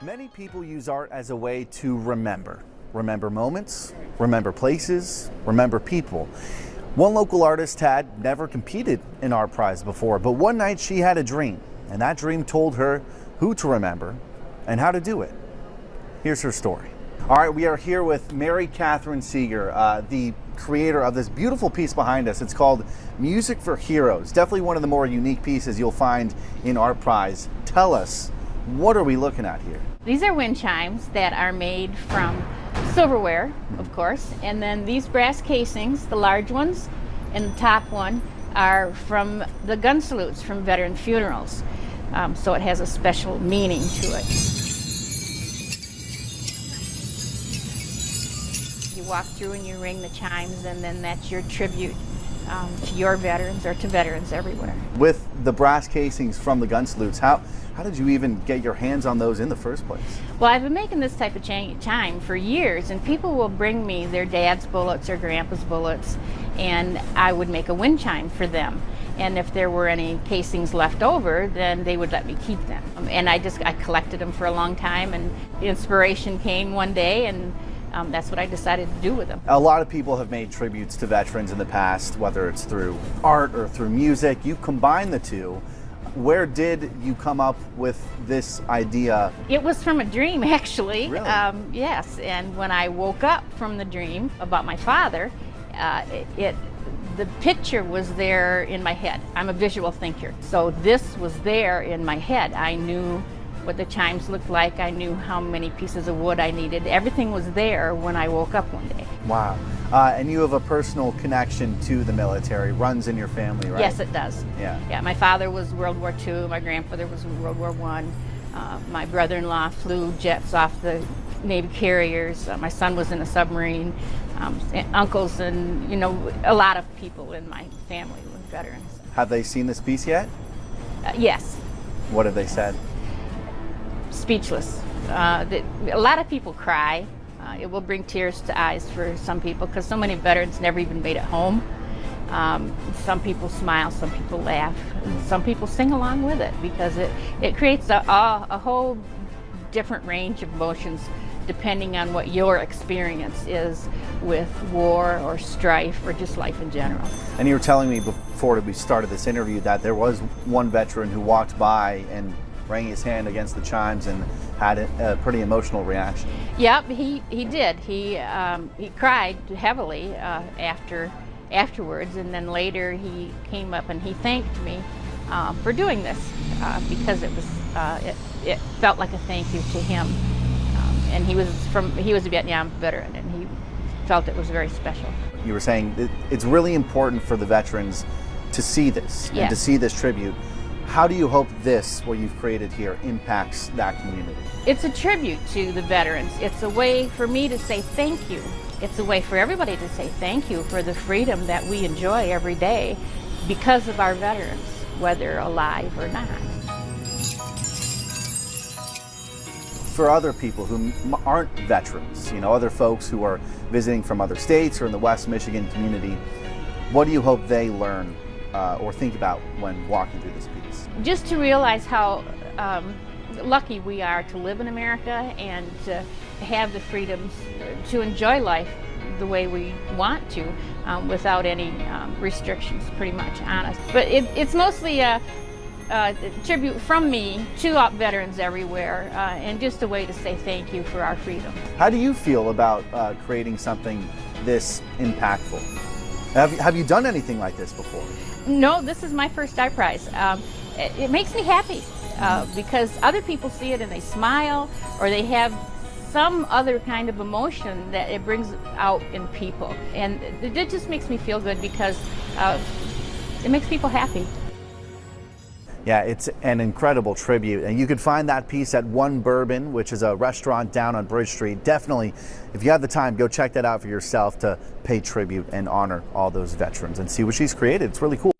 Many people use art as a way to remember. Remember moments, remember places, remember people. One local artist had never competed in ArtPrize before, but one night she had a dream, and that dream told her who to remember and how to do it. Here's her story. All right, we are here with Mary Catherine Seeger, the creator of this beautiful piece behind us. It's called Music for Heroes. Definitely one of the more unique pieces you'll find in ArtPrize. Tell us, what are we looking at here? These are wind chimes that are made from silverware, of course, and then these brass casings, the large ones, and the top one are from the gun salutes from veteran funerals. So it has a special meaning to it. You walk through and you ring the chimes, and then that's your tribute to your veterans or to veterans everywhere. With the brass casings from the gun salutes, how did you even get your hands on those in the first place? Well, I've been making this type of chime for years, and people will bring me their dad's bullets or grandpa's bullets, and I would make a wind chime for them. And if there were any casings left over, then they would let me keep them. And I collected them for a long time, and the inspiration came one day, and that's what I decided to do with them. A lot of people have made tributes to veterans in the past, whether it's through art or through music. You combine the two. Where did you come up with this idea? It was from a dream, actually. Really? Yes, and when I woke up from the dream about my father, the picture was there in my head. I'm a visual thinker, so this was there in my head. I knew what the chimes looked like. I knew how many pieces of wood I needed. Everything was there when I woke up one day. Wow. And you have a personal connection to the military, runs in your family, right? Yes, it does. Yeah. My father was World War II, my grandfather was World War I. My brother-in-law flew jets off the Navy carriers. My son was in a submarine. Uncles and, a lot of people in my family were veterans. Have they seen this piece yet? Yes. What have they said? Speechless. A lot of people cry. It will bring tears to eyes for some people because so many veterans never even made it home. Some people smile, some people laugh, and some people sing along with it because it creates a whole different range of emotions depending on what your experience is with war or strife or just life in general. And you were telling me before we started this interview that there was one veteran who walked by and rang his hand against the chimes and had a pretty emotional reaction. Yep, he did. He cried heavily afterwards, and then later he came up and he thanked me for doing this because it felt like a thank you to him. And he was a Vietnam veteran, and he felt it was very special. You were saying it's really important for the veterans to see this and to see this tribute. How do you hope what you've created here impacts that community? It's a tribute to the veterans. It's a way for me to say thank you. It's a way for everybody to say thank you for the freedom that we enjoy every day because of our veterans, whether alive or not. For other people who aren't veterans, other folks who are visiting from other states or in the West Michigan community, what do you hope they learn or think about when walking through this piece? Just to realize how lucky we are to live in America and to have the freedoms to enjoy life the way we want to without any restrictions pretty much on us. But it's mostly a tribute from me to veterans everywhere and just a way to say thank you for our freedom. How do you feel about creating something this impactful? Have you done anything like this before? No, this is my first ArtPrize. It makes me happy because other people see it and they smile, or they have some other kind of emotion that it brings out in people. And it just makes me feel good because it makes people happy. Yeah, it's an incredible tribute, and you can find that piece at One Bourbon, which is a restaurant down on Bridge Street. Definitely, if you have the time, go check that out for yourself to pay tribute and honor all those veterans and see what she's created. It's really cool.